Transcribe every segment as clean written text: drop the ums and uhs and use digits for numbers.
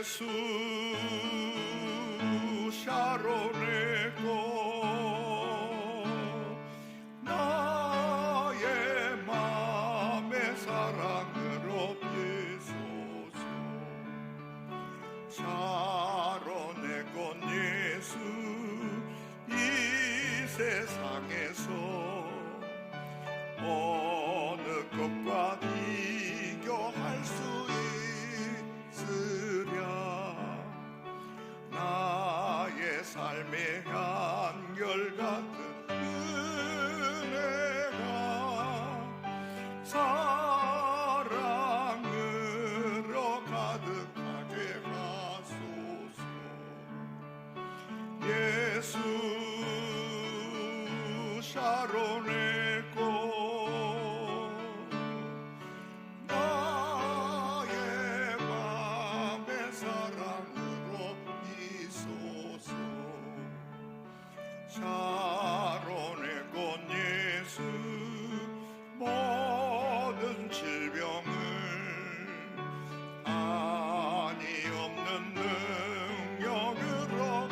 예수 샤론의 꽃 나의 맘의 사랑으로 비소서. 샤론의 꽃 예수 이 세상에서 어느 것과 비교할 수 있으랴. 나의 삶의 한결같은 은혜가 사랑으로 가득하게 하소서. 예수 샤론의 꽃 나의 맘의 사랑으로 비소서. 샤론의 꽃 예수 모든 질병을 아니 없는 능력으로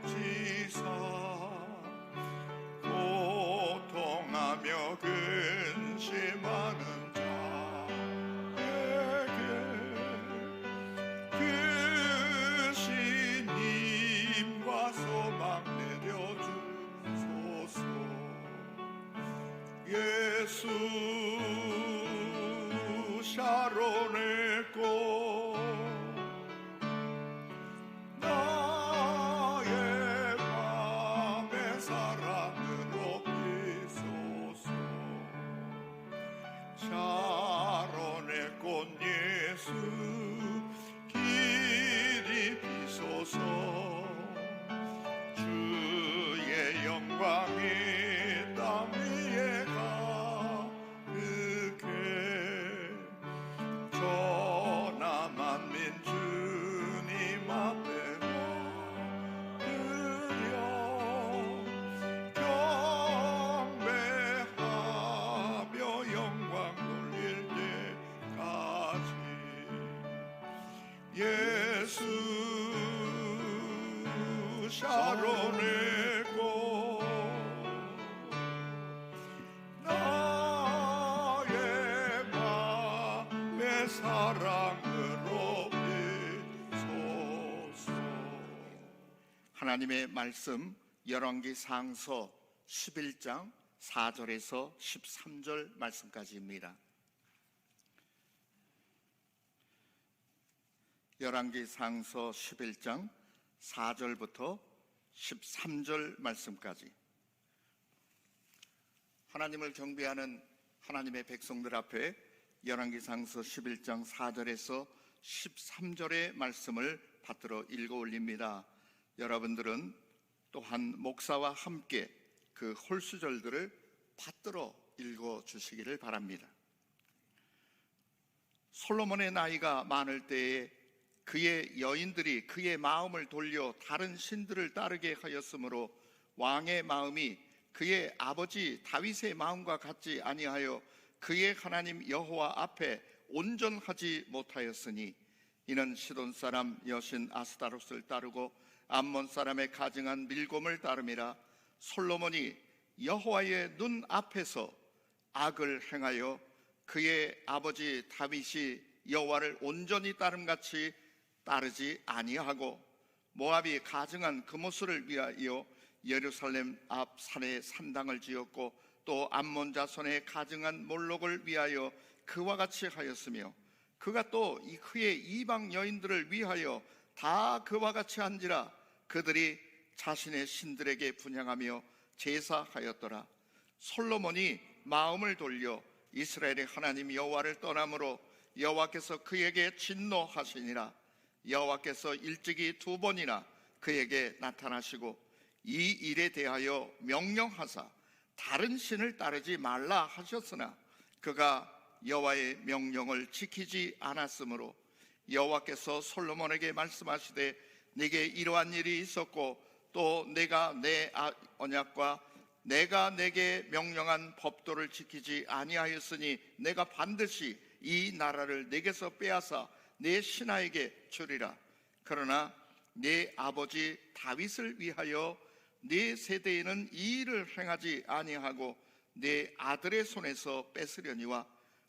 고치사 고통하며 근심하는 자에게 그 신임과 소망 내려주소서. 예수 샤론의 꽃 나의 맘의 사랑으로 비소서. 샤론의 꽃 예수 길이 비소서. 주의 영광이 땅 위에 가득해 전하 만민 주님 앞에 드려 경배하며 영광 돌릴 때까지. 예수 샤론의 꽃 나의 맘의 사랑으로 비소서. 하나님의 말씀 열왕기 상서 11장 4절에서 13절 말씀까지입니다. 열왕기 상서 11장 4절부터 13절 말씀까지. 하나님을 경배하는 하나님의 백성들 앞에 열왕기상서 11장 4절에서 13절의 말씀을 받들어 읽어 올립니다. 여러분들은 또한 목사와 함께 그 홀수절들을 받들어 읽어 주시기를 바랍니다. 솔로몬의 나이가 많을 때에 그의 여인들이 그의 마음을 돌려 다른 신들을 따르게 하였으므로 왕의 마음이 그의 아버지 다윗의 마음과 같지 아니하여 그의 하나님 여호와 앞에 온전하지 못하였으니 이는 시돈 사람 여신 아스타롯을 따르고 암몬 사람의 가증한 밀곰을 따름이라. 솔로몬이 여호와의 눈 앞에서 악을 행하여 그의 아버지 다윗이 여호와를 온전히 따름같이 따르지 아니하고 모압이 가증한 그모스를 위하여 예루살렘 앞 산에 산당을 지었고 또 암몬 자손의 가증한 몰록을 위하여 그와 같이 하였으며 그가 또 그의 이방 여인들을 위하여 다 그와 같이 한지라. 그들이 자신의 신들에게 분향하며 제사하였더라. 솔로몬이 마음을 돌려 이스라엘의 하나님 여호와를 떠남으로 여호와께서 그에게 진노하시니라. 여호와께서 일찍이 2번이나 그에게 나타나시고 이 일에 대하여 명령하사 다른 신을 따르지 말라 하셨으나 그가 여호와의 명령을 지키지 않았으므로 여호와께서 솔로몬에게 말씀하시되 네게 이러한 일이 있었고 또 내가 내 언약과 내가 내게 명령한 법도를 지키지 아니하였으니 내가 반드시 이 나라를 내게서 빼앗아 내 신하에게 주리라. 그러나 내 아버지 다윗을 위하여 네 세대에는 이 일을 행하지 아니하고 내 아들의 손에서 뺏으려니와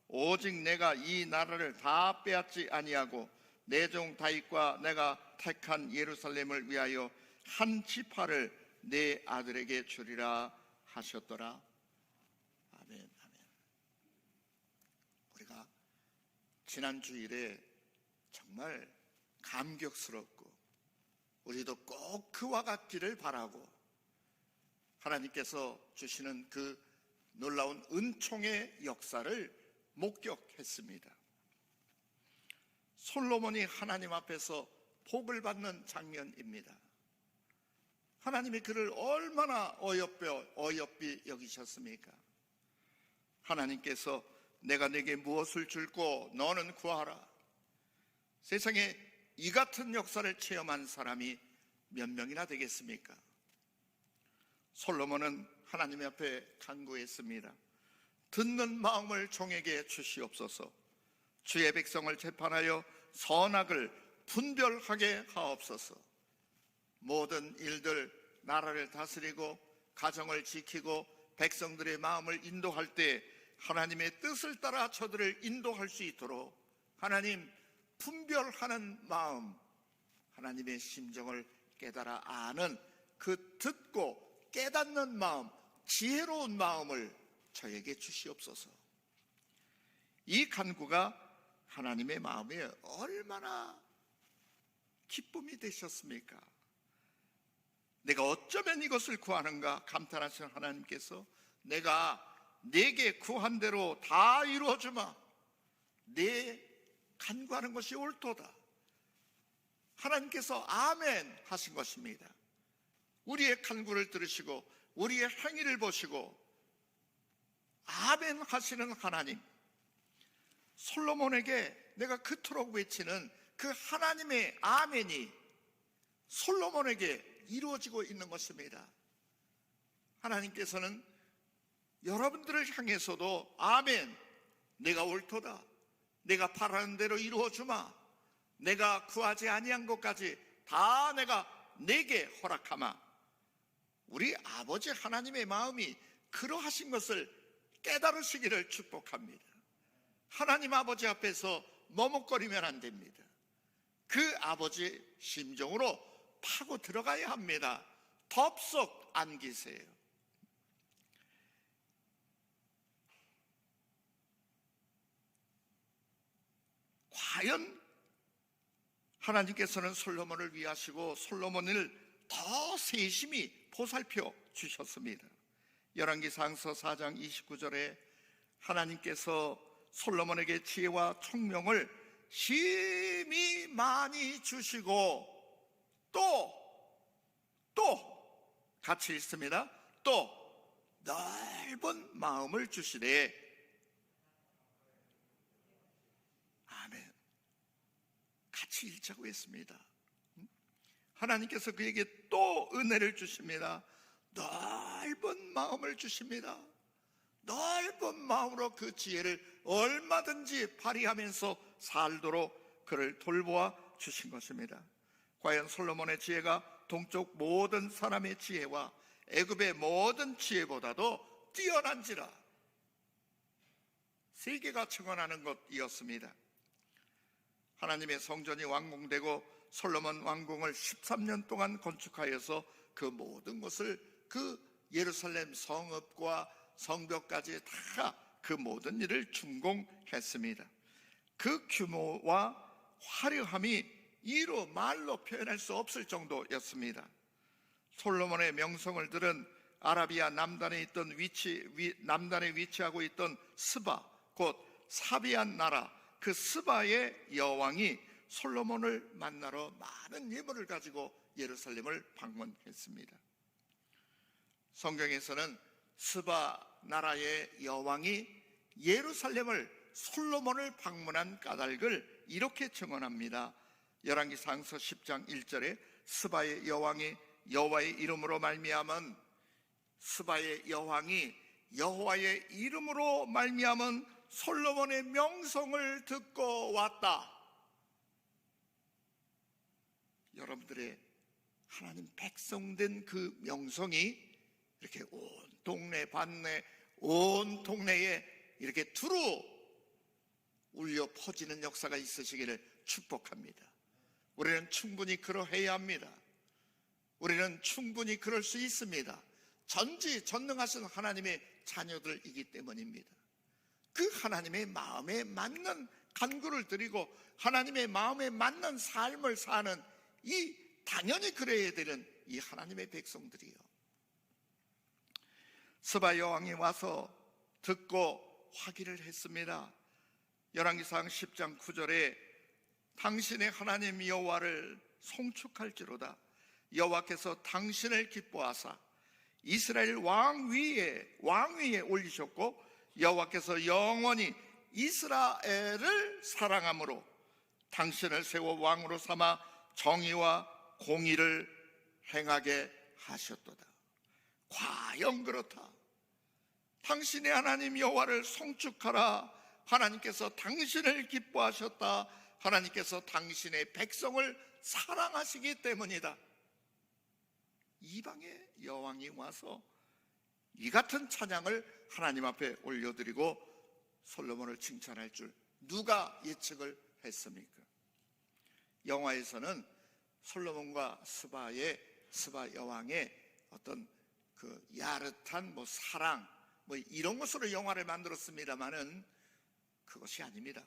오직 내가 이 나라를 다 빼앗지 아니하고 내 종 다윗과 내가 택한 예루살렘을 위하여 한 지파를 내 아들에게 주리라 하셨더라. 아멘. 아멘. 우리가 지난 주일에 정말 감격스럽고 우리도 꼭 그와 같기를 바라고 하나님께서 주시는 그 놀라운 은총의 역사를 목격했습니다. 솔로몬이 하나님 앞에서 복을 받는 장면입니다. 하나님이 그를 얼마나 어여삐 여기셨습니까? 하나님께서 내가 네게 무엇을 줄고 너는 구하라. 세상에 이 같은 역사를 체험한 사람이 몇 명이나 되겠습니까? 솔로몬은 하나님 앞에 간구했습니다. 듣는 마음을 종에게 주시옵소서. 주의 백성을 재판하여 선악을 분별하게 하옵소서. 모든 일들, 나라를 다스리고 가정을 지키고 백성들의 마음을 인도할 때 하나님의 뜻을 따라 저들을 인도할 수 있도록 하나님 분별하는 마음, 하나님의 심정을 깨달아 아는 그 듣고 깨닫는 마음, 지혜로운 마음을 저에게 주시옵소서. 이 간구가 하나님의 마음에 얼마나 기쁨이 되셨습니까? 내가 어쩌면 이것을 구하는가 감탄하신 하나님께서 내가 내게 구한 대로 다 이루어주마. 내 간구하는 것이 옳도다. 하나님께서 아멘 하신 것입니다. 우리의 간구를 들으시고 우리의 행위를 보시고 아멘 하시는 하나님, 솔로몬에게 내가 그토록 외치는 그 하나님의 아멘이 솔로몬에게 이루어지고 있는 것입니다. 하나님께서는 여러분들을 향해서도 아멘, 내가 옳도다, 내가 바라는 대로 이루어주마, 내가 구하지 아니한 것까지 다 내가 내게 허락하마. 우리 아버지 하나님의 마음이 그러하신 것을 깨달으시기를 축복합니다. 하나님 아버지 앞에서 머뭇거리면 안 됩니다. 그 아버지 심정으로 파고 들어가야 합니다. 덥석 안기세요. 과연 하나님께서는 솔로몬을 위하시고 솔로몬을 더 세심히 보살펴 주셨습니다. 열왕기상서 4장 29절에 하나님께서 솔로몬에게 지혜와 총명을 심히 많이 주시고 또 같이 읽습니다. 또 넓은 마음을 주시되 아멘. 같이 읽자고 했습니다. 하나님께서 그에게 또 은혜를 주십니다. 넓은 마음을 주십니다. 넓은 마음으로 그 지혜를 얼마든지 발휘하면서 살도록 그를 돌보아 주신 것입니다. 과연 솔로몬의 지혜가 동쪽 모든 사람의 지혜와 애굽의 모든 지혜보다도 뛰어난지라. 세계가 청언하는 것이었습니다. 하나님의 성전이 완공되고 솔로몬 왕궁을 13년 동안 건축하여서 그 모든 것을 그 예루살렘 성읍과 성벽까지 다 그 모든 일을 준공했습니다. 그 규모와 화려함이 이루 말로 표현할 수 없을 정도였습니다. 솔로몬의 명성을 들은 아라비아 남단에 위치하고 있던 스바, 곧 사비안 나라, 그 스바의 여왕이 솔로몬을 만나러 많은 예물을 가지고 예루살렘을 방문했습니다. 성경에서는 스바 나라의 여왕이 예루살렘을 솔로몬을 방문한 까닭을 이렇게 증언합니다. 열왕기상서 10장 1절에 스바의 여왕이 여호와의 이름으로 말미암은 스바의 여왕이 여호와의 이름으로 말미암은 솔로몬의 명성을 듣고 왔다. 여러분들의 하나님 백성된 그 명성이 이렇게 온 동네 반네 온 동네에 이렇게 두루 울려 퍼지는 역사가 있으시기를 축복합니다. 우리는 충분히 그러해야 합니다. 우리는 충분히 그럴 수 있습니다. 전지전능하신 하나님의 자녀들이기 때문입니다. 그 하나님의 마음에 맞는 간구를 드리고 하나님의 마음에 맞는 삶을 사는 이 당연히 그래야 되는 이 하나님의 백성들이요. 스바 여왕이 와서 듣고 확인을 했습니다. 열왕기상 10장 9절에 당신의 하나님 여호와를 송축할지로다. 여호와께서 당신을 기뻐하사 이스라엘 왕위에 올리셨고 여호와께서 영원히 이스라엘을 사랑함으로 당신을 세워 왕으로 삼아 정의와 공의를 행하게 하셨도다. 과연 그렇다. 당신의 하나님 여호와를 송축하라. 하나님께서 당신을 기뻐하셨다. 하나님께서 당신의 백성을 사랑하시기 때문이다. 이방의 여왕이 와서 이 같은 찬양을 하나님 앞에 올려드리고 솔로몬을 칭찬할 줄 누가 예측을 했습니까? 영화에서는 솔로몬과 스바 여왕의 어떤 그 야릇한 사랑 이런 것으로 영화를 만들었습니다만은 그것이 아닙니다.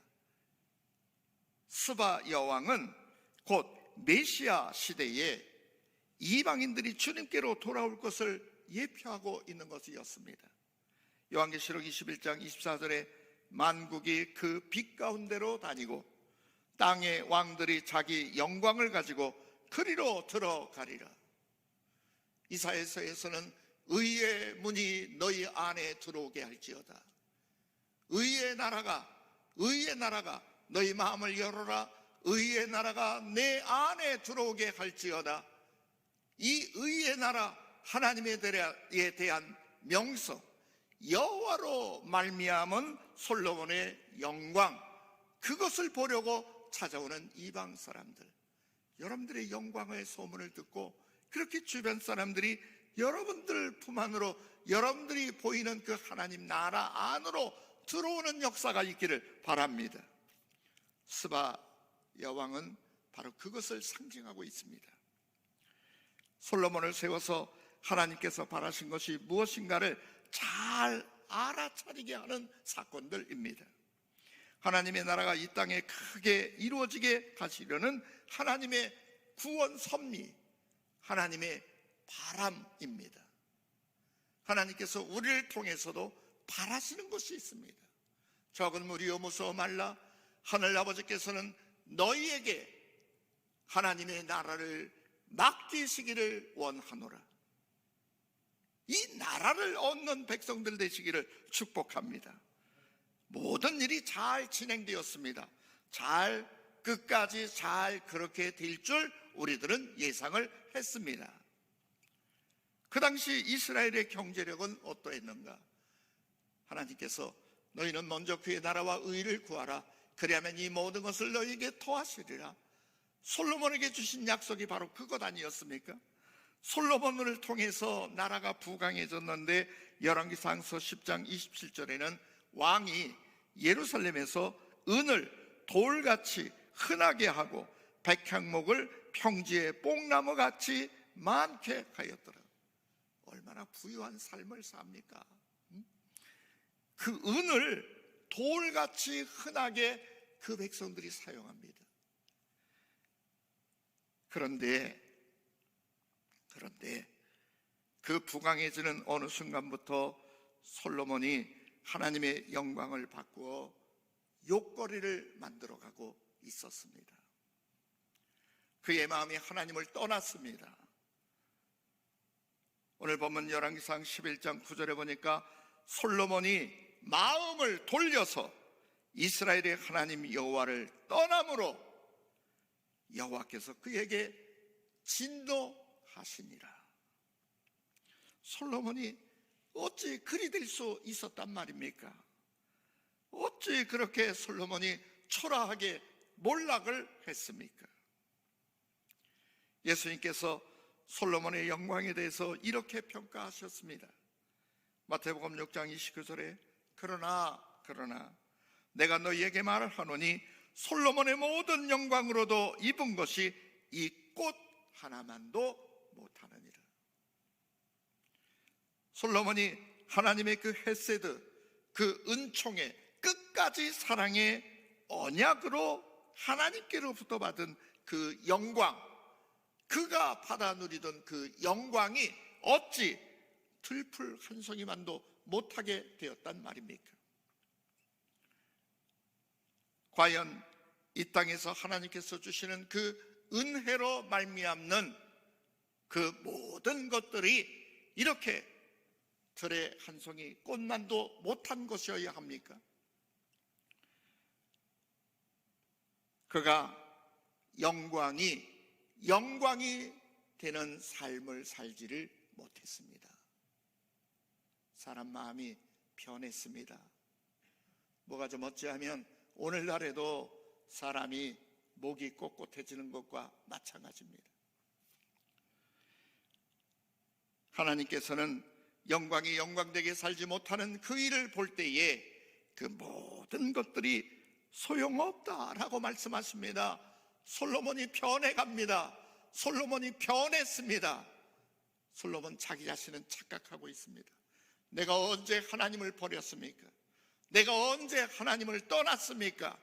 스바 여왕은 곧 메시아 시대에 이방인들이 주님께로 돌아올 것을 예표하고 있는 것이었습니다. 요한계시록 21장 24절에 만국이 그 빛 가운데로 다니고 땅의 왕들이 자기 영광을 가지고 그리로 들어가리라. 이사야서에서는 의의 문이 너희 안에 들어오게 할지어다. 의의 나라가 너희 마음을 열어라. 의의 나라가 내 안에 들어오게 할지어다. 이 의의 나라 하나님에 대한 명성, 여호와로 말미암은 솔로몬의 영광, 그것을 보려고 찾아오는 이방 사람들, 여러분들의 영광의 소문을 듣고 그렇게 주변 사람들이 여러분들 품 안으로, 여러분들이 보이는 그 하나님 나라 안으로 들어오는 역사가 있기를 바랍니다. 스바 여왕은 바로 그것을 상징하고 있습니다. 솔로몬을 세워서 하나님께서 바라신 것이 무엇인가를 잘 알아차리게 하는 사건들입니다. 하나님의 나라가 이 땅에 크게 이루어지게 하시려는 하나님의 구원 섭리, 하나님의 바람입니다. 하나님께서 우리를 통해서도 바라시는 것이 있습니다. 적은 무리여 무서워 말라. 하늘아버지께서는 너희에게 하나님의 나라를 맡기시기를 원하노라. 이 나라를 얻는 백성들 되시기를 축복합니다. 모든 일이 잘 진행되었습니다. 끝까지 잘 그렇게 될 줄 우리들은 예상을 했습니다. 그 당시 이스라엘의 경제력은 어떠했는가? 하나님께서 너희는 먼저 그의 나라와 의를 구하라. 그리하면 이 모든 것을 너희에게 더하시리라. 솔로몬에게 주신 약속이 바로 그것 아니었습니까? 솔로몬을 통해서 나라가 부강해졌는데 열왕기상서 10장 27절에는 왕이 예루살렘에서 은을 돌같이 흔하게 하고 백향목을 평지에 뽕나무같이 많게 하였더라. 얼마나 부유한 삶을 삽니까? 그 은을 돌같이 흔하게 그 백성들이 사용합니다. 그런데 그 부강해지는 어느 순간부터 솔로몬이 하나님의 영광을 바꾸어 욕거리를 만들어가고 있었습니다. 그의 마음이 하나님을 떠났습니다. 오늘 보면 열왕기상 11장 9절에 보니까 솔로몬이 마음을 돌려서 이스라엘의 하나님 여호와를 떠남으로 여호와께서 그에게 진노하시니라. 솔로몬이 어찌 그리 될 수 있었단 말입니까? 어찌 그렇게 솔로몬이 초라하게 몰락을 했습니까? 예수님께서 솔로몬의 영광에 대해서 이렇게 평가하셨습니다. 마태복음 6장 29절에 그러나 내가 너희에게 말을 하노니 솔로몬의 모든 영광으로도 입은 것이 이 꽃 하나만도 못하느니라. 솔로몬이 하나님의 그 헤세드, 그 은총의 끝까지 사랑의 언약으로 하나님께로부터 받은 그 영광, 그가 받아 누리던 그 영광이 어찌 들풀 한 송이만도 못하게 되었단 말입니까? 과연 이 땅에서 하나님께서 주시는 그 은혜로 말미암는 그 모든 것들이 이렇게 들의 한 송이 꽃만도 못한 것이어야 합니까? 그가 영광이 되는 삶을 살지를 못했습니다. 사람 마음이 변했습니다. 뭐가 좀 어찌하면 오늘날에도 사람이 목이 꼿꼿해지는 것과 마찬가지입니다. 하나님께서는 영광이 영광되게 살지 못하는 그 일을 볼 때에 그 모든 것들이 소용없다라고 말씀하십니다. 솔로몬이 변해갑니다. 솔로몬이 변했습니다. 솔로몬 자기 자신은 착각하고 있습니다. 내가 언제 하나님을 버렸습니까? 내가 언제 하나님을 떠났습니까?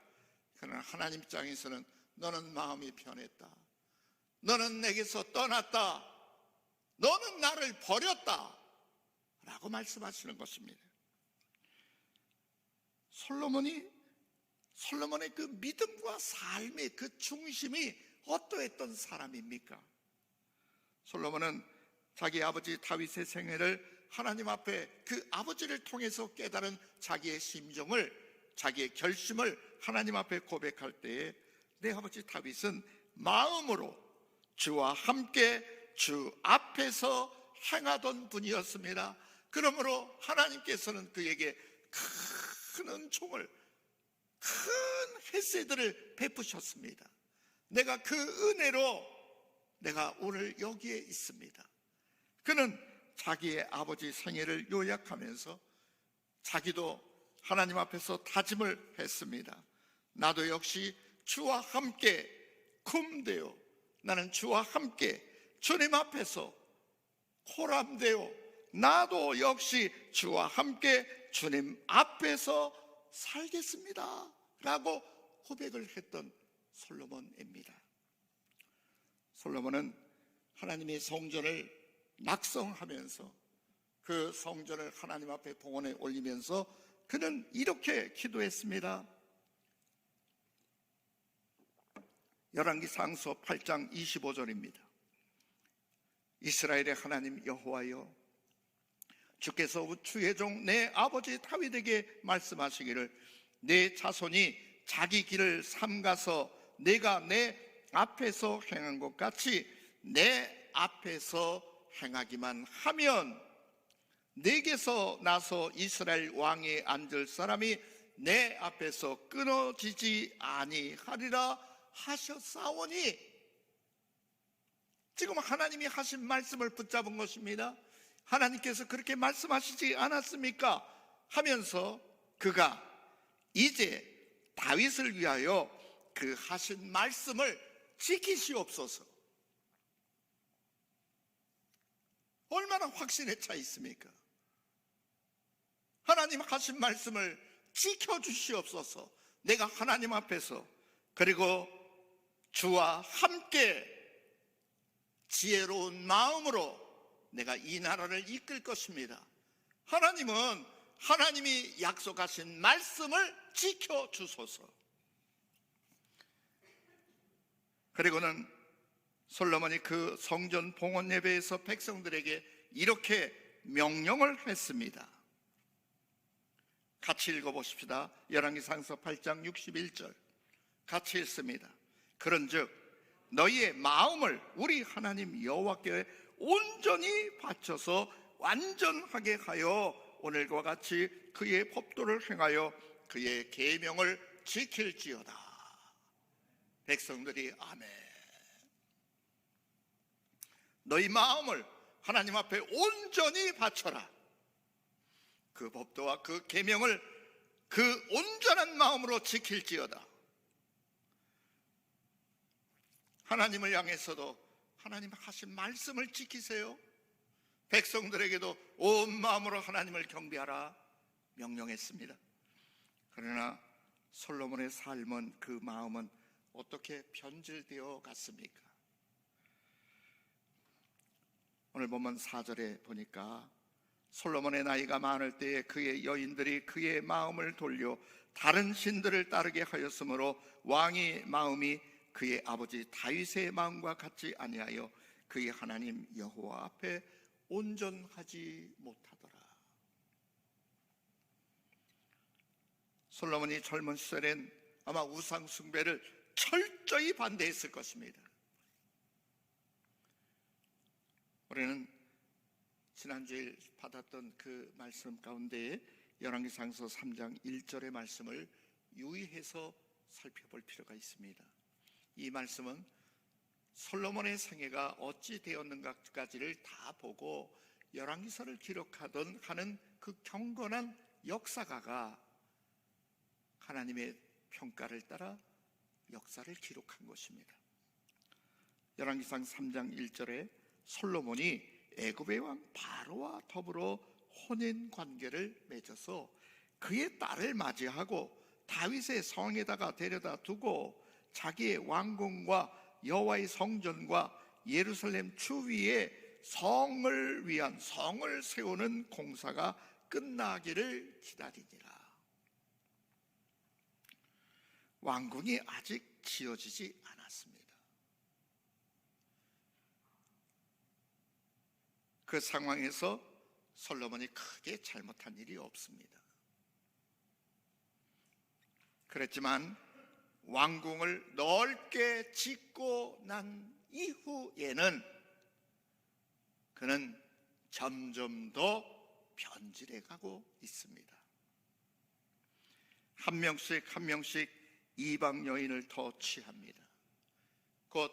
그러나 하나님 입장에서는 너는 마음이 변했다. 너는 내게서 떠났다. 너는 나를 버렸다. 라고 말씀하시는 것입니다. 솔로몬의 그 믿음과 삶의 그 중심이 어떠했던 사람입니까? 솔로몬은 자기 아버지 다윗의 생애를 하나님 앞에 그 아버지를 통해서 깨달은 자기의 심정을, 자기의 결심을 하나님 앞에 고백할 때에 내 아버지 다윗은 마음으로 주와 함께 주 앞에서 행하던 분이었습니다. 그러므로 하나님께서는 그에게 큰 은총을, 큰 헤세드를 베푸셨습니다. 내가 그 은혜로 내가 오늘 여기에 있습니다. 그는 자기의 아버지 생애를 요약하면서 자기도 하나님 앞에서 다짐을 했습니다. 나도 역시 주와 함께 쿰되어, 나는 주와 함께 주님 앞에서 호람되어, 나도 역시 주와 함께 주님 앞에서 살겠습니다 라고 고백을 했던 솔로몬입니다. 솔로몬은 하나님의 성전을 낙성하면서 그 성전을 하나님 앞에 봉헌에 올리면서 그는 이렇게 기도했습니다. 열왕기상서 8장 25절입니다. 이스라엘의 하나님 여호와여, 주께서 주의 종 내 아버지 다윗에게 말씀하시기를 내 자손이 자기 길을 삼가서 내가 내 앞에서 행한 것 같이 내 앞에서 행하기만 하면 내게서 나서 이스라엘 왕에 앉을 사람이 내 앞에서 끊어지지 아니하리라 하셨사오니, 지금 하나님이 하신 말씀을 붙잡은 것입니다. 하나님께서 그렇게 말씀하시지 않았습니까? 하면서 그가 이제 다윗을 위하여 그 하신 말씀을 지키시옵소서. 얼마나 확신에 차 있습니까? 하나님 하신 말씀을 지켜주시옵소서. 내가 하나님 앞에서, 그리고 주와 함께 지혜로운 마음으로 내가 이 나라를 이끌 것입니다. 하나님은 하나님이 약속하신 말씀을 지켜주소서. 그리고는 솔로몬이 그 성전 봉헌 예배에서 백성들에게 이렇게 명령을 했습니다. 같이 읽어보십시다. 열왕기상서 8장 61절 같이 읽습니다. 그런즉 너희의 마음을 우리 하나님 여호와께 온전히 바쳐서 완전하게 하여 오늘과 같이 그의 법도를 행하여 그의 계명을 지킬지어다. 백성들이 아멘. 너희 마음을 하나님 앞에 온전히 바쳐라. 그 법도와 그 계명을 그 온전한 마음으로 지킬지어다. 하나님을 향해서도 하나님 하신 말씀을 지키세요. 백성들에게도 온 마음으로 하나님을 경배하라 명령했습니다. 그러나 솔로몬의 삶은, 그 마음은 어떻게 변질되어 갔습니까? 오늘 본문 4절에 보니까 솔로몬의 나이가 많을 때에 그의 여인들이 그의 마음을 돌려 다른 신들을 따르게 하였으므로 왕의 마음이 그의 아버지 다윗의 마음과 같지 아니하여 그의 하나님 여호와 앞에 온전하지 못하더라. 솔로몬이 젊은 시절엔 아마 우상 숭배를 철저히 반대했을 것입니다. 우리는 지난주에 받았던 그 말씀 가운데 열왕기상서 3장 1절의 말씀을 유의해서 살펴볼 필요가 있습니다. 이 말씀은 솔로몬의 생애가 어찌 되었는가까지를 다 보고 열왕기서를 기록하던 하는 그 경건한 역사가가 하나님의 평가를 따라 역사를 기록한 것입니다. 열왕기상 3장 1절에 솔로몬이 애굽의 왕 바로와 더불어 혼인 관계를 맺어서 그의 딸을 맞이하고 다윗의 성에다가 데려다 두고 자기의 왕궁과 여호와의 성전과 예루살렘 주위에 성을 위한, 성을 세우는 공사가 끝나기를 기다리니라. 왕궁이 아직 지어지지 않았습니다. 그 상황에서 솔로몬이 크게 잘못한 일이 없습니다. 그랬지만 왕궁을 넓게 짓고 난 이후에는 그는 점점 더 변질해 가고 있습니다. 한 명씩 한 명씩 이방 여인을 더 취합니다. 곧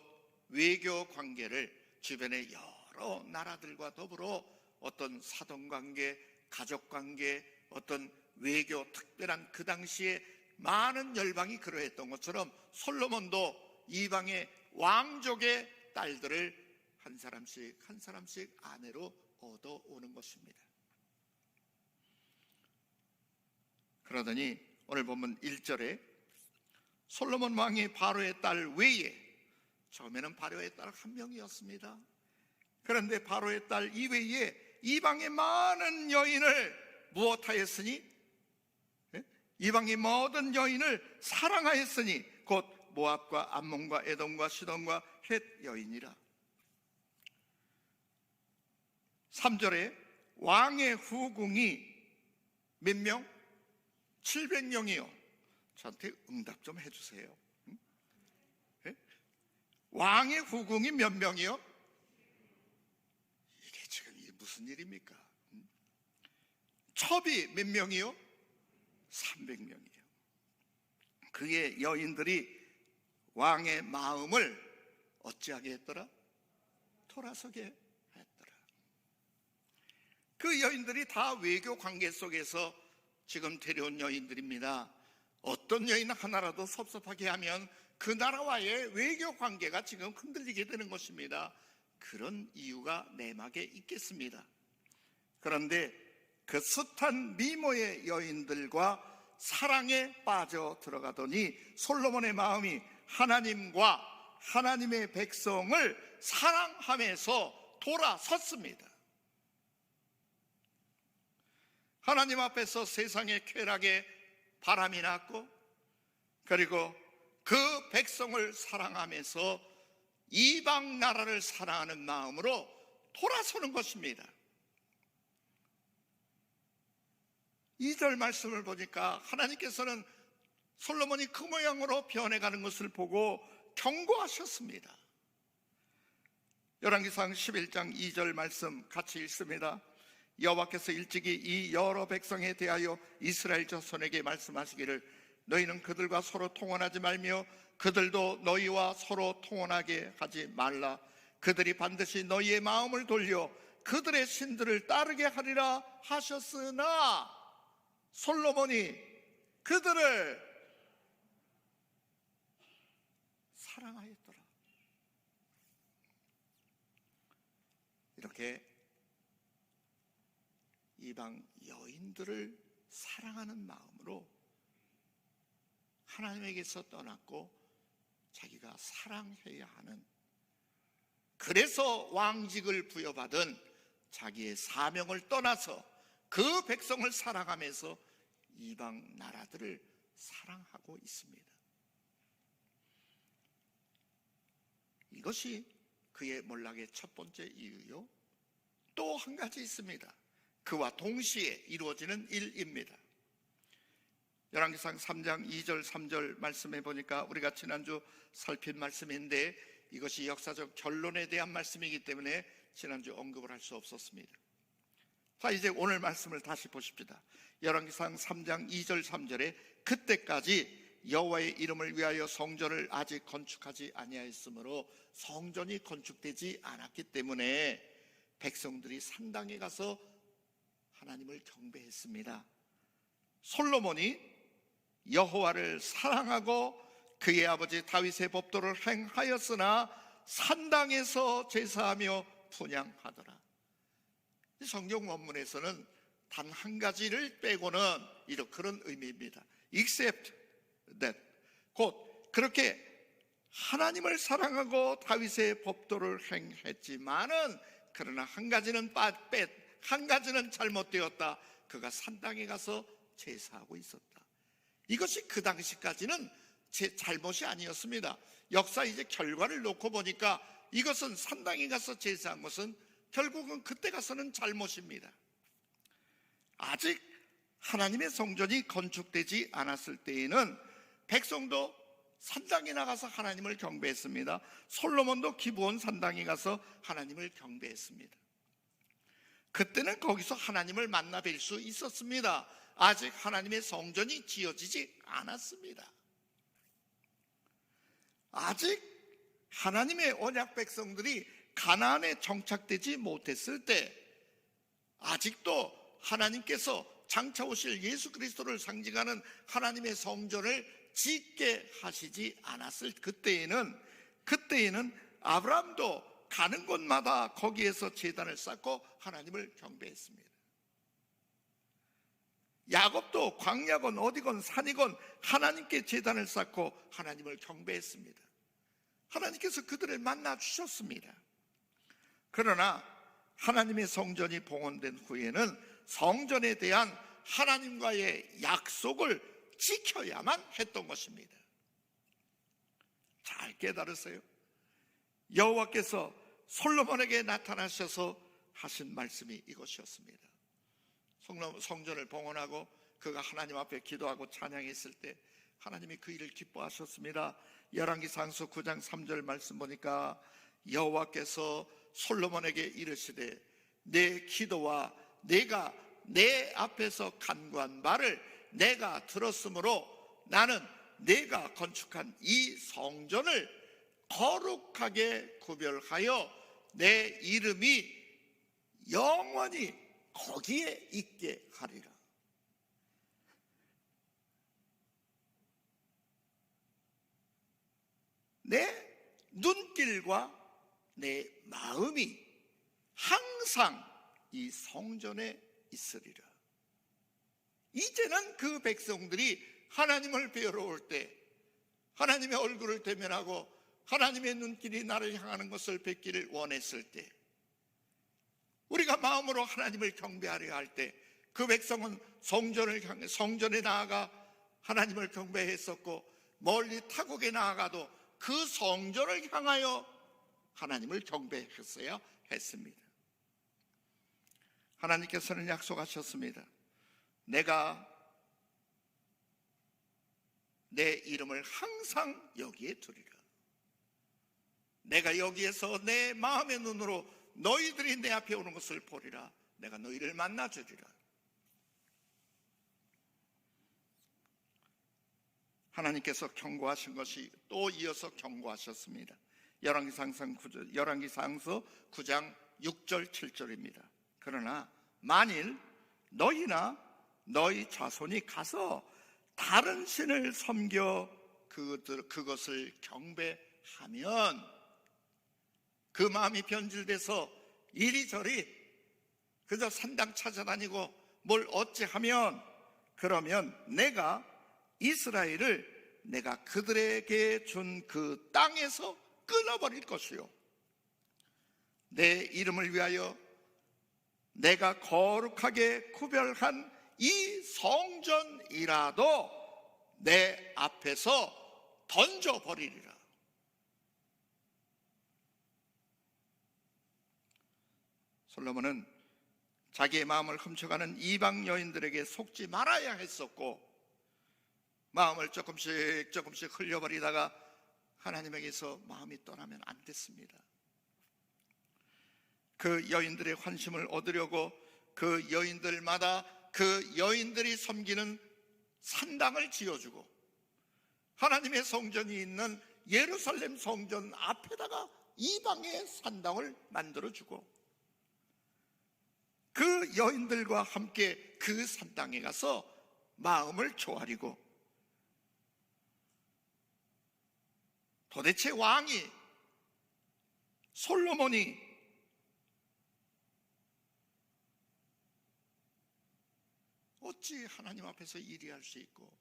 외교 관계를 주변의 여러 나라들과 더불어 어떤 사돈관계, 가족관계, 어떤 외교 특별한, 그 당시에 많은 열방이 그러했던 것처럼 솔로몬도 이방의 왕족의 딸들을 한 사람씩 한 사람씩 아내로 얻어오는 것입니다. 그러더니 오늘 보면 1절에 솔로몬 왕이 바로의 딸 외에, 처음에는 바로의 딸 한 명이었습니다. 그런데 바로의 딸 이외에 이방의 많은 여인을 무엇하였으니? 이방의 모든 여인을 사랑하였으니 곧 모압과 암몬과 에돔과 시돈과 헷 여인이라. 3절에 왕의 후궁이 몇 명? 700명이요. 저한테 응답 좀 해주세요. 왕의 후궁이 몇 명이요? 이게 지금 무슨 일입니까? 첩이 몇 명이요? 300명이요. 그의 여인들이 왕의 마음을 어찌하게 했더라? 돌아서게 했더라. 그 여인들이 다 외교 관계 속에서 지금 데려온 여인들입니다. 어떤 여인 하나라도 섭섭하게 하면 그 나라와의 외교 관계가 지금 흔들리게 되는 것입니다. 그런 이유가 내막에 있겠습니다. 그런데 그 숱한 미모의 여인들과 사랑에 빠져 들어가더니 솔로몬의 마음이 하나님과 하나님의 백성을 사랑하면서 돌아섰습니다. 하나님 앞에서 세상의 쾌락에 바람이 났고, 그리고 그 백성을 사랑하면서 이방 나라를 사랑하는 마음으로 돌아서는 것입니다. 2절 말씀을 보니까 하나님께서는 솔로몬이 그 모양으로 변해가는 것을 보고 경고하셨습니다. 열왕기상 11장 2절 말씀 같이 읽습니다. 여호와께서 일찍이 이 여러 백성에 대하여 이스라엘 자손에게 말씀하시기를 너희는 그들과 서로 통혼하지 말며 그들도 너희와 서로 통혼하게 하지 말라. 그들이 반드시 너희의 마음을 돌려 그들의 신들을 따르게 하리라 하셨으나 솔로몬이 그들을 사랑하였더라. 이렇게 이방 여인들을 사랑하는 마음으로 하나님에게서 떠났고 자기가 사랑해야 하는, 그래서 왕직을 부여받은 자기의 사명을 떠나서 그 백성을 사랑하면서 이방 나라들을 사랑하고 있습니다. 이것이 그의 몰락의 첫 번째 이유요. 또 한 가지 있습니다. 그와 동시에 이루어지는 일입니다. 열왕기상 3장 2절 3절 말씀해 보니까 우리가 지난주 살핀 말씀인데 이것이 역사적 결론에 대한 말씀이기 때문에 지난주 언급을 할 수 없었습니다. 자, 이제 오늘 말씀을 다시 보십시다. 열왕기상 3장 2절 3절에 그때까지 여호와의 이름을 위하여 성전을 아직 건축하지 아니하였으므로 성전이 건축되지 않았기 때문에 백성들이 산당에 가서 하나님을 경배했습니다. 솔로몬이 여호와를 사랑하고 그의 아버지 다윗의 법도를 행하였으나 산당에서 제사하며 분향하더라. 성경 원문에서는 단 한 가지를 빼고는 이런 그런 의미입니다. except that, 곧 그렇게 하나님을 사랑하고 다윗의 법도를 행했지만은 그러나 한 가지는 한 가지는 잘못되었다. 그가 산당에 가서 제사하고 있었다. 이것이 그 당시까지는 제 잘못이 아니었습니다. 역사 이제 결과를 놓고 보니까 이것은 산당에 가서 제사한 것은 결국은 그때 가서는 잘못입니다. 아직 하나님의 성전이 건축되지 않았을 때에는 백성도 산당에 나가서 하나님을 경배했습니다. 솔로몬도 기브온 산당에 가서 하나님을 경배했습니다. 그때는 거기서 하나님을 만나 뵐 수 있었습니다. 아직 하나님의 성전이 지어지지 않았습니다. 아직 하나님의 언약 백성들이 가나안에 정착되지 못했을 때, 아직도 하나님께서 장차 오실 예수 그리스도를 상징하는 하나님의 성전을 짓게 하시지 않았을 그때에는 아브라함도 가는 곳마다 거기에서 제단을 쌓고 하나님을 경배했습니다. 야곱도 광야건 어디건 산이건 하나님께 제단을 쌓고 하나님을 경배했습니다. 하나님께서 그들을 만나 주셨습니다. 그러나 하나님의 성전이 봉헌된 후에는 성전에 대한 하나님과의 약속을 지켜야만 했던 것입니다. 잘 깨달으세요. 여호와께서 솔로몬에게 나타나셔서 하신 말씀이 이것이었습니다. 성전을 봉헌하고 그가 하나님 앞에 기도하고 찬양했을 때 하나님이 그 일을 기뻐하셨습니다. 열왕기상서 9장 3절 말씀 보니까 여호와께서 솔로몬에게 이르시되 내 기도와 내가 내 앞에서 간구한 말을 내가 들었으므로 나는 내가 건축한 이 성전을 거룩하게 구별하여 내 이름이 영원히 거기에 있게 하리라. 내 눈길과 내 마음이 항상 이 성전에 있으리라. 이제는 그 백성들이 하나님을 뵈러 올 때, 하나님의 얼굴을 대면하고 하나님의 눈길이 나를 향하는 것을 뵙기를 원했을 때, 우리가 마음으로 하나님을 경배하려 할 때 그 백성은 성전에 나아가 하나님을 경배했었고, 멀리 타국에 나아가도 그 성전을 향하여 하나님을 경배했어야 했습니다. 하나님께서는 약속하셨습니다. 내가 내 이름을 항상 여기에 두리라. 내가 여기에서 내 마음의 눈으로 너희들이 내 앞에 오는 것을 보리라. 내가 너희를 만나주리라. 하나님께서 경고하신 것이 또 이어서 경고하셨습니다. 열왕기상서 9장 6절 7절입니다. 그러나 만일 너희나 너희 자손이 가서 다른 신을 섬겨 그것을 경배하면, 그 마음이 변질돼서 이리저리 그저 산당 찾아다니고 뭘 어찌하면, 그러면 내가 이스라엘을 내가 그들에게 준 그 땅에서 끊어버릴 것이요, 내 이름을 위하여 내가 거룩하게 구별한 이 성전이라도 내 앞에서 던져버리리라. 솔로몬은 자기의 마음을 훔쳐가는 이방 여인들에게 속지 말아야 했었고, 마음을 조금씩 흘려버리다가 하나님에게서 마음이 떠나면 안 됐습니다. 그 여인들의 환심을 얻으려고 그 여인들마다 그 여인들이 섬기는 산당을 지어주고, 하나님의 성전이 있는 예루살렘 성전 앞에다가 이방의 산당을 만들어주고, 그 여인들과 함께 그 산당에 가서 마음을 조아리고, 도대체 왕이, 솔로몬이 어찌 하나님 앞에서 일해할 수 있고,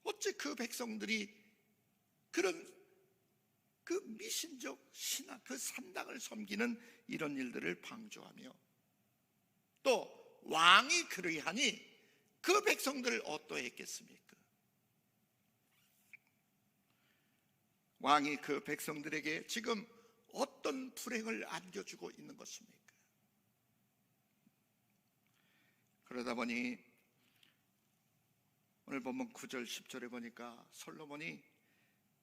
어찌 그 백성들이 그런 그 미신적 신앙, 그 산당을 섬기는 이런 일들을 방조하며, 또 왕이 그러하니 그 백성들을 어떠했겠습니까? 왕이 그 백성들에게 지금 어떤 불행을 안겨주고 있는 것입니까? 그러다 보니 오늘 본문 9절 10절에 보니까 솔로몬이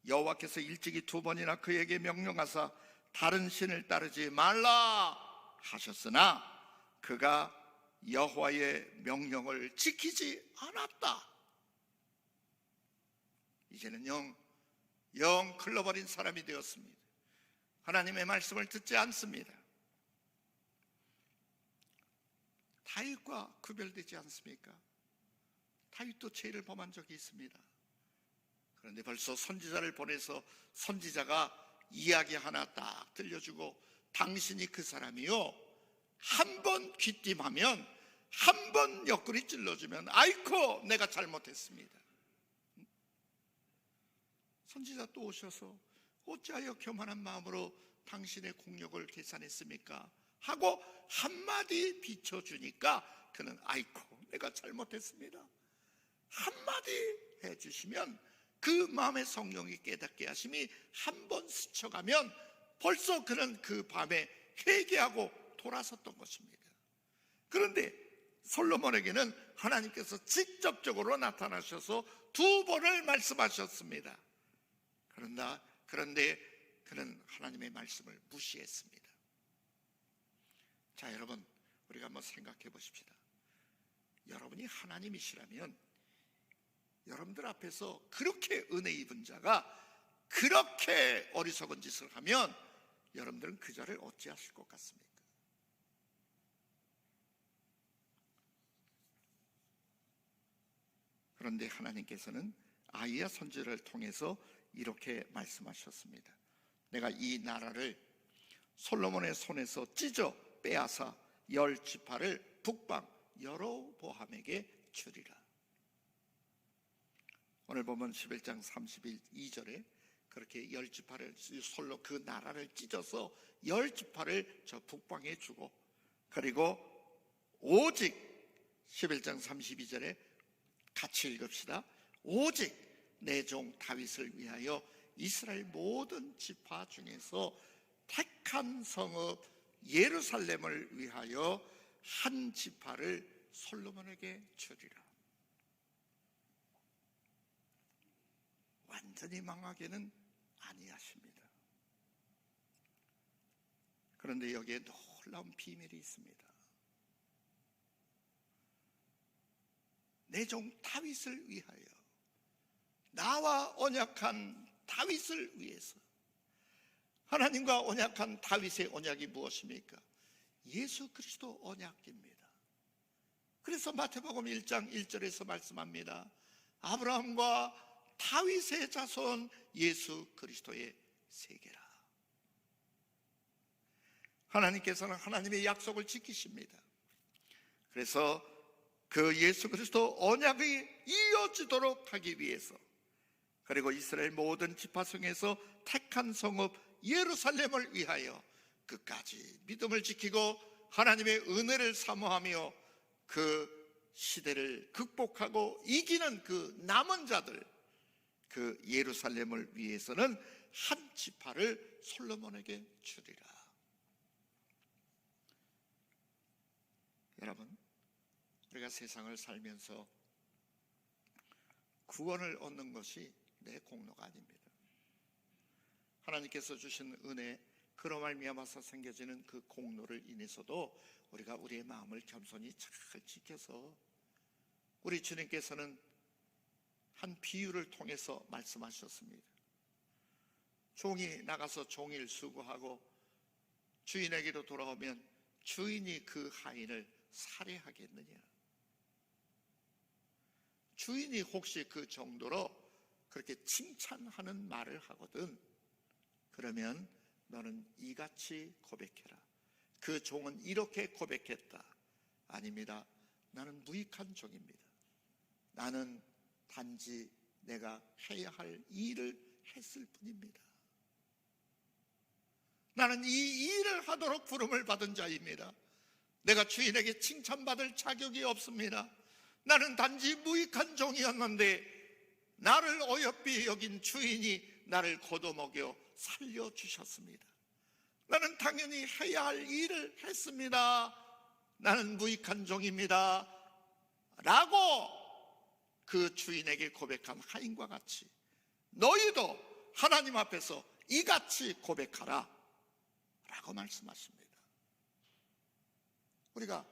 여호와께서 일찍이 2번이나 그에게 명령하사 다른 신을 따르지 말라 하셨으나 그가 여호와의 명령을 지키지 않았다. 이제는 영 흘러버린 사람이 되었습니다. 하나님의 말씀을 듣지 않습니다. 다윗과 구별되지 않습니까? 다윗도 죄를 범한 적이 있습니다. 그런데 벌써 선지자를 보내서 선지자가 이야기 하나 딱 들려주고, 당신이 그 사람이요, 한 번 귀띔하면, 한 번 옆구리 찔러주면 아이코 내가 잘못했습니다. 선지자 또 오셔서 어찌하여 교만한 마음으로 당신의 공력을 계산했습니까? 하고 한마디 비춰주니까 그는 아이코 내가 잘못했습니다. 한마디 해주시면 그 마음의 성령이 깨닫게 하심이 한 번 스쳐가면 벌써 그는 그 밤에 회개하고 돌아섰던 것입니다. 그런데 솔로몬에게는 하나님께서 직접적으로 나타나셔서 2번을 말씀하셨습니다. 그런데 그는 하나님의 말씀을 무시했습니다. 자, 여러분, 우리가 한번 생각해 보십시다. 여러분이 하나님이시라면 여러분들 앞에서 그렇게 은혜 입은 자가 그렇게 어리석은 짓을 하면 여러분들은 그 자를 어찌하실 것 같습니까? 그런데 하나님께서는 아이야 선지자를 통해서 이렇게 말씀하셨습니다. 내가 이 나라를 솔로몬의 손에서 찢어 빼앗아 10지파를 북방 여로보암에게 주리라. 오늘 보면 11장 32절에 그렇게 10지파를 솔로 그 나라를 찢어서 10지파를 저 북방에 주고, 그리고 오직 11장 32절에 같이 읽읍시다. 오직 내 종 다윗을 위하여 이스라엘 모든 지파 중에서 택한 성읍 예루살렘을 위하여 한 지파를 솔로몬에게 주리라. 완전히 망하게는 아니하십니다. 그런데 여기에 놀라운 비밀이 있습니다. 내 종 다윗을 위하여, 나와 언약한 다윗을 위해서 하나님과 언약한 다윗의 언약이 무엇입니까? 예수 그리스도 언약입니다. 그래서 마태복음 1장 1절에서 말씀합니다. 아브라함과 다윗의 자손 예수 그리스도의 세계라. 하나님께서는 하나님의 약속을 지키십니다. 그래서 그 예수 그리스도 언약이 이어지도록 하기 위해서, 그리고 이스라엘 모든 지파성에서 택한 성읍 예루살렘을 위하여 끝까지 믿음을 지키고 하나님의 은혜를 사모하며 그 시대를 극복하고 이기는 그 남은 자들, 그 예루살렘을 위해서는 한 지파를 솔로몬에게 주리라. 여러분, 우리가 세상을 살면서 구원을 얻는 것이 내 공로가 아닙니다. 하나님께서 주신 은혜, 그로 말미암아서 생겨지는 그 공로를 인해서도 우리가 우리의 마음을 겸손히 잘 지켜서, 우리 주님께서는 한 비유를 통해서 말씀하셨습니다. 종이 나가서 종일 수고하고 주인에게로 돌아오면 주인이 그 하인을 살해하겠느냐? 주인이 혹시 그 정도로 그렇게 칭찬하는 말을 하거든, 그러면 너는 이같이 고백해라. 그 종은 이렇게 고백했다. 아닙니다. 나는 무익한 종입니다. 나는 단지 내가 해야 할 일을 했을 뿐입니다. 나는 이 일을 하도록 부름을 받은 자입니다. 내가 주인에게 칭찬받을 자격이 없습니다. 나는 단지 무익한 종이었는데 나를 어여삐 여긴 주인이 나를 걷어먹여 살려주셨습니다. 나는 당연히 해야 할 일을 했습니다. 나는 무익한 종입니다 라고 그 주인에게 고백한 하인과 같이 너희도 하나님 앞에서 이같이 고백하라 라고 말씀하십니다. 우리가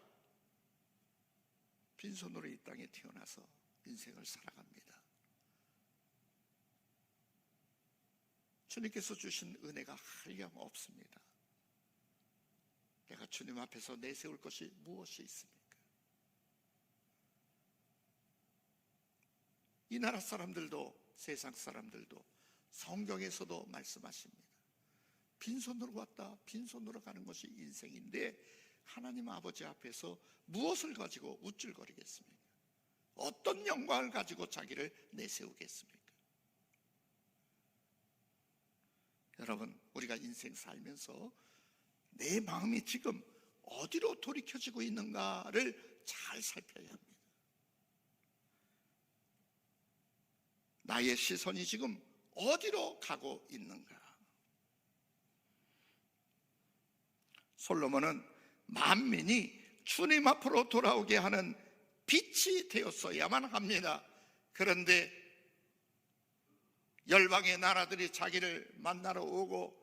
빈손으로 이 땅에 태어나서 인생을 살아갑니다. 주님께서 주신 은혜가 한량 없습니다. 내가 주님 앞에서 내세울 것이 무엇이 있습니까? 이 나라 사람들도 세상 사람들도 성경에서도 말씀하십니다. 빈손으로 왔다 빈손으로 가는 것이 인생인데 하나님 아버지 앞에서 무엇을 가지고 우쭐거리겠습니까? 어떤 영광을 가지고 자기를 내세우겠습니까? 여러분, 우리가 인생 살면서 내 마음이 지금 어디로 돌이켜지고 있는가를 잘 살펴야 합니다. 나의 시선이 지금 어디로 가고 있는가? 솔로몬은 만민이 주님 앞으로 돌아오게 하는 빛이 되었어야만 합니다. 그런데 열방의 나라들이 자기를 만나러 오고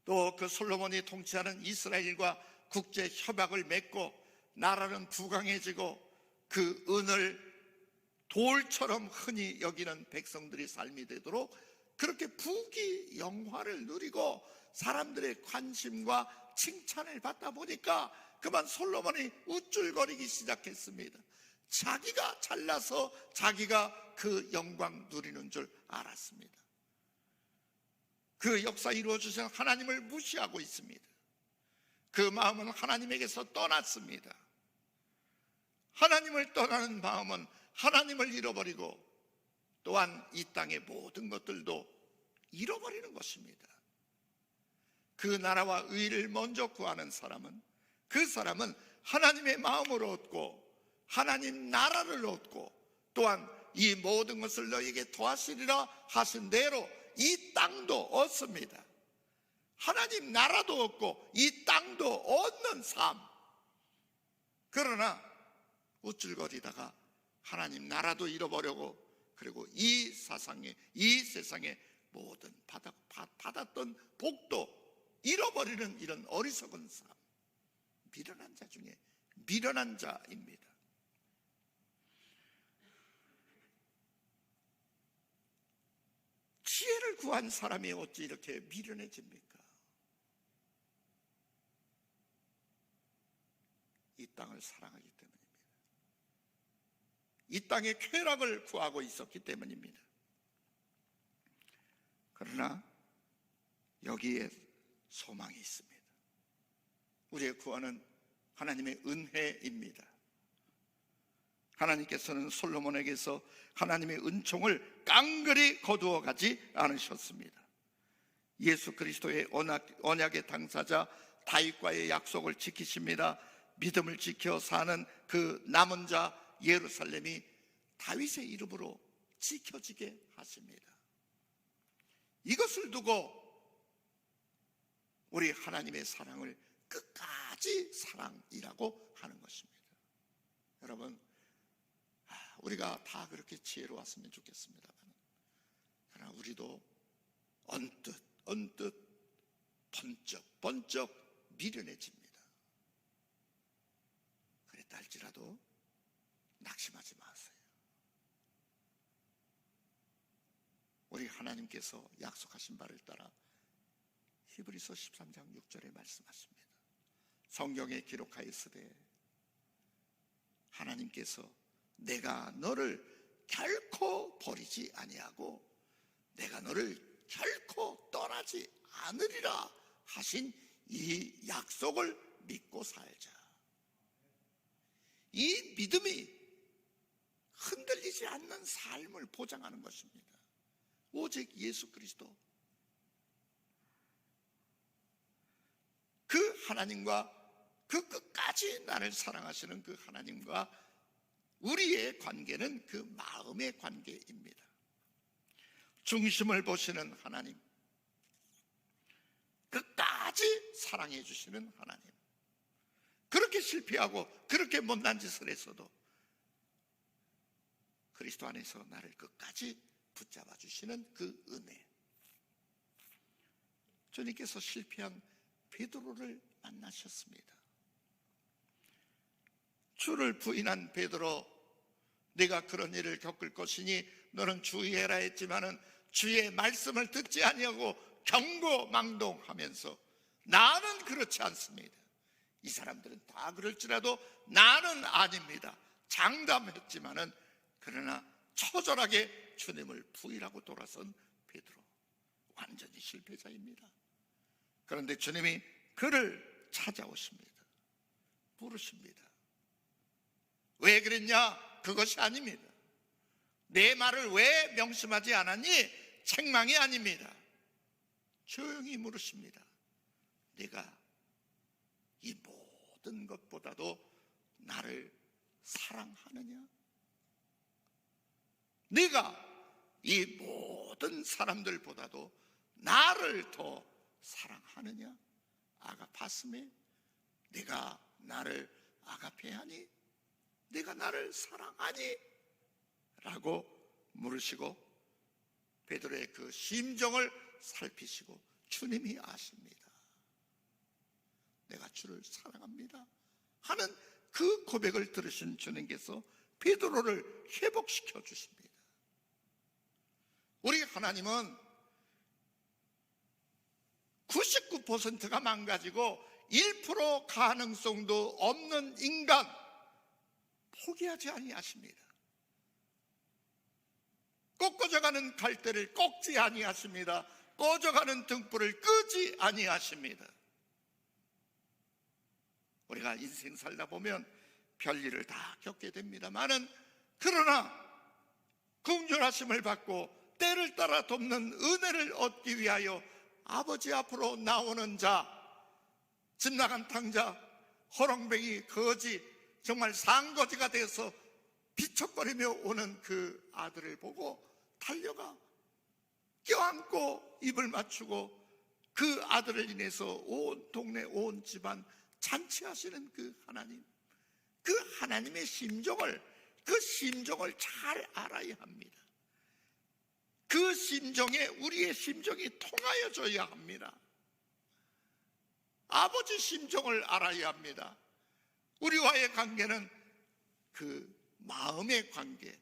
또 그 솔로몬이 통치하는 이스라엘과 국제 협약을 맺고 나라는 부강해지고 그 은을 돌처럼 흔히 여기는 백성들이 삶이 되도록 그렇게 부귀 영화를 누리고 사람들의 관심과 칭찬을 받다 보니까 그만 솔로몬이 우쭐거리기 시작했습니다. 자기가 잘나서 자기가 그 영광 누리는 줄 알았습니다. 그 역사 이루어주신 하나님을 무시하고 있습니다. 그 마음은 하나님에게서 떠났습니다. 하나님을 떠나는 마음은 하나님을 잃어버리고 또한 이 땅의 모든 것들도 잃어버리는 것입니다. 그 나라와 의를 먼저 구하는 사람은 그 사람은 하나님의 마음을 얻고 하나님 나라를 얻고 또한 이 모든 것을 너에게 더하시리라 하신 대로 이 땅도 얻습니다. 하나님 나라도 얻고 이 땅도 얻는 삶. 그러나 우쭐거리다가 하나님 나라도 잃어버리고 그리고 이 세상의 모든 받았던 복도 잃어버리는 이런 어리석은 삶, 미련한 자 중에 미련한 자입니다. 지혜를 구한 사람이 어찌 이렇게 미련해집니까? 이 땅을 사랑하기 때문입니다. 이 땅의 쾌락을 구하고 있었기 때문입니다. 그러나 여기에 소망이 있습니다. 우리의 구원은 하나님의 은혜입니다. 하나님께서는 솔로몬에게서 하나님의 은총을 깡그리 거두어 가지 않으셨습니다. 예수 그리스도의 언약의 당사자 다윗과의 약속을 지키십니다. 믿음을 지켜 사는 그 남은 자 예루살렘이 다윗의 이름으로 지켜지게 하십니다. 이것을 두고 우리 하나님의 사랑을 끝까지 사랑이라고 하는 것입니다. 여러분, 우리가 다 그렇게 지혜로웠으면 좋겠습니다만, 그러나 우리도 언뜻 번쩍 미련해집니다. 그랬다 할지라도 낙심하지 마세요. 우리 하나님께서 약속하신 바를 따라 히브리서 13장 6절에 말씀하십니다. 성경에 기록하였으되 하나님께서 내가 너를 결코 버리지 아니하고 내가 너를 결코 떠나지 않으리라 하신 이 약속을 믿고 살자. 이 믿음이 흔들리지 않는 삶을 보장하는 것입니다. 오직 예수 그리스도, 그 하나님과, 그 끝까지 나를 사랑하시는 그 하나님과 우리의 관계는 그 마음의 관계입니다. 중심을 보시는 하나님, 끝까지 사랑해 주시는 하나님, 그렇게 실패하고 그렇게 못난 짓을 했어도 그리스도 안에서 나를 끝까지 붙잡아 주시는 그 은혜. 주님께서 실패한 베드로를 만나셨습니다. 주를 부인한 베드로, 내가 그런 일을 겪을 것이니 너는 주의해라 했지만은 주의 말씀을 듣지 아니하고 경고망동하면서 나는 그렇지 않습니다. 이 사람들은 다 그럴지라도 나는 아닙니다. 장담했지만은 그러나 처절하게 주님을 부인하고 돌아선 베드로, 완전히 실패자입니다. 그런데 주님이 그를 찾아오십니다. 부르십니다. 왜 그랬냐? 그것이 아닙니다. 내 말을 왜 명심하지 않았니? 책망이 아닙니다. 조용히 물으십니다. 내가 이 모든 것보다도 나를 사랑하느냐? 내가 이 모든 사람들보다도 나를 더 사랑하느냐? 아가파스메, 내가 나를 아가페하니? 내가 나를 사랑하니? 라고 물으시고 베드로의 그 심정을 살피시고 주님이 아십니다. 내가 주를 사랑합니다 하는 그 고백을 들으신 주님께서 베드로를 회복시켜 주십니다. 우리 하나님은 99%가 망가지고 1% 가능성도 없는 인간 포기하지 아니하십니다. 꺾어져가는 갈대를 꺾지 아니하십니다. 꺼져가는 등불을 끄지 아니하십니다. 우리가 인생 살다 보면 별일을 다 겪게 됩니다만은, 그러나 긍휼하심을 받고 때를 따라 돕는 은혜를 얻기 위하여 아버지 앞으로 나오는 자, 집 나간 탕자, 호롱뱅이, 거지, 정말 상거지가 돼서 비척거리며 오는 그 아들을 보고 달려가 껴안고 입을 맞추고 그 아들을 인해서 온 동네, 온 집안 잔치하시는 그 하나님, 그 하나님의 심정을, 그 심정을 잘 알아야 합니다. 그 심정에 우리의 심정이 통하여 줘야 합니다. 아버지 심정을 알아야 합니다. 우리와의 관계는 그 마음의 관계,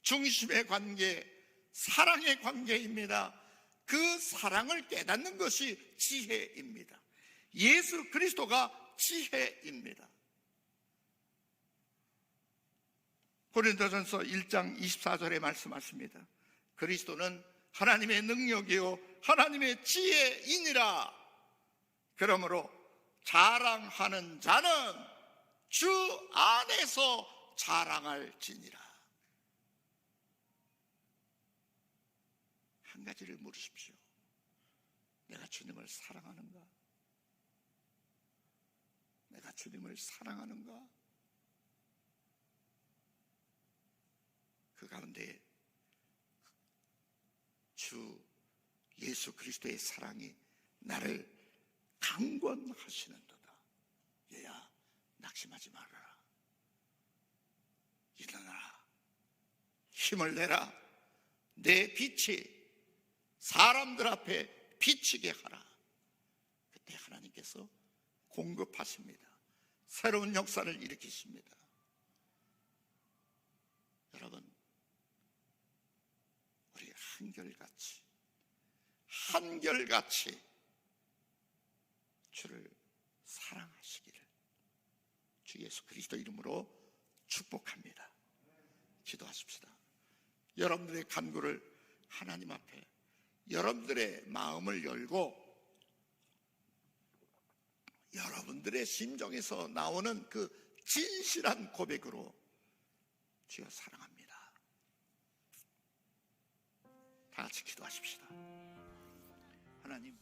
중심의 관계, 사랑의 관계입니다. 그 사랑을 깨닫는 것이 지혜입니다. 예수 그리스도가 지혜입니다. 고린도전서 1장 24절에 말씀하십니다. 그리스도는 하나님의 능력이요 하나님의 지혜이니라. 그러므로 자랑하는 자는 주 안에서 자랑할지니라. 한 가지를 물으십시오. 내가 주님을 사랑하는가? 내가 주님을 사랑하는가? 그 가운데 주 예수 그리스도의 사랑이 나를 강권하시는도다. 얘야, 낙심하지 말아라. 일어나라. 힘을 내라. 내 빛이 사람들 앞에 비치게 하라. 그때 하나님께서 공급하십니다. 새로운 역사를 일으키십니다. 여러분, 우리 한결같이 주를 사랑하시기를 주 예수 그리스도 이름으로 축복합니다. 기도하십시다. 여러분들의 간구를 하나님 앞에 여러분들의 마음을 열고 여러분들의 심정에서 나오는 그 진실한 고백으로 주여 사랑합니다. 다 같이 기도하십시다. 하나님,